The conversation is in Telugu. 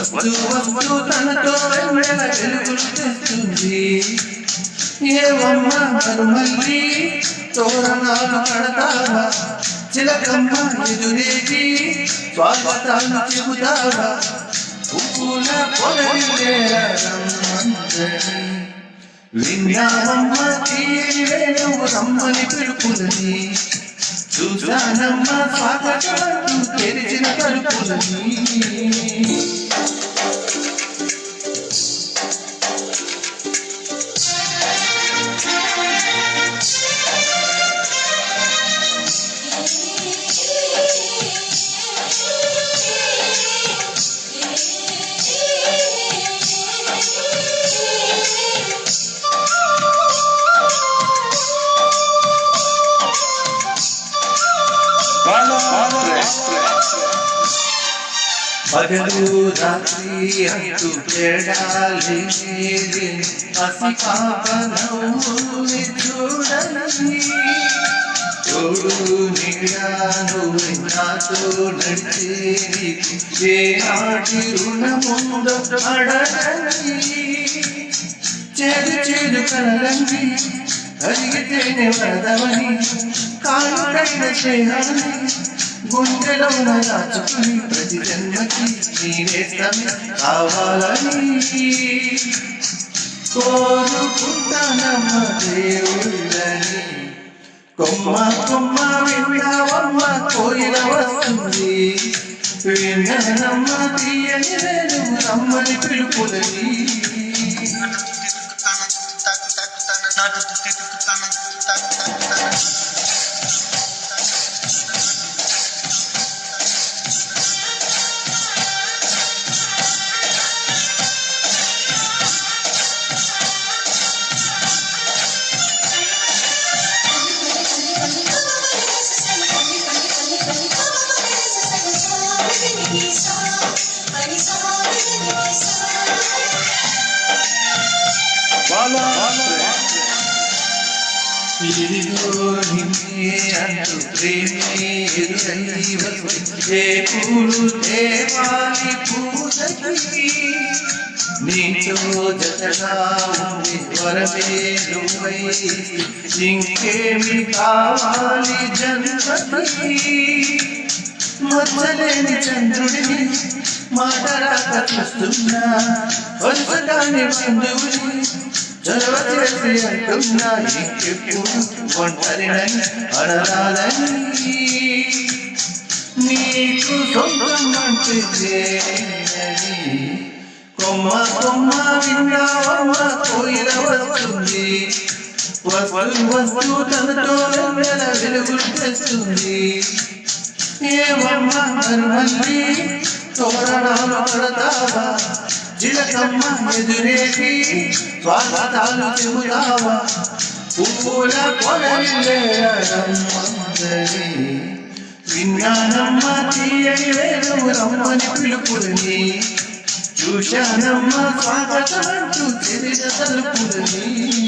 వస్తూ వస్తూ తనతో వెన్నెల వెలుగులు తెస్తుంది. ఏవమ్మ మరుమల్లి తోరణాలు కడతావా, చిలకమ్మ ఎదురేగి స్వాగతాలు చెబుతావా, పూల పొలరిల్లే రమ్మందని విన్నావమ్మ తీయని వేణువు రమ్మని పిలుపులని, చూశానమ్మ స్వాగతం తెరిచిన తలుపులని. పగలు రాత్రి అంటూ తేడాలి పసిపాపనవుని చూడని, తోడు నీడాను నాతో నడిచేది ఏ నాటి రుణముందో అడగని, చేదు చేదు కలలని అడిగితేనే వరదవని, కాలుకైన స్నేహాన్ని గుండెలో దాచుకుని ప్రతి జన్మకి నీవేస్తమే కావాలని కోరుకుంటానమ్మ దేవుళ్ళని. కొమ్మ కొమ్మ విన్నావమ్మ కోయిల వస్తుంది, విన్ననమ్మ తీయని వేణువు రమ్మని పిలుపులని. ఇదిగో నిన్నే అంటూ ప్రేమే ఎదురై వచ్చే పూలు దేవాలి పూజకి, నీతో జతగా ఉండి వరమే నువ్వై ఇంకేమి కావాలి జన్మకి. మచ్చలేని చంద్రుడిని మాటరాక చూస్తున్నా, వరుసగాని బంధువుని చొరవ చేసి అంటున్నా, ఇంకెప్పుడు ఒంటరినని అడగాలని, నీకు సొంతం అంటే కొమ్మ కొమ్మ విన్నావమ్మ కోయిల వస్తుంది, వస్తు వస్తు తనతో వెన్నెల వెలుగులు తెస్తుంది. ఏవమ్మ మరుమల్లి తోరణాలు కడతావా, చిలకమ్మ ఎదురేగి స్వాగతాలు చెబుతావా, పూల పొలరిల్లే రమ్మందని విన్నానమ్మ తీయని వేణువు రమ్మని పిలుపులని, చూశానమ్మ స్వాగతమంటూ తెరిచిన తలుపులని.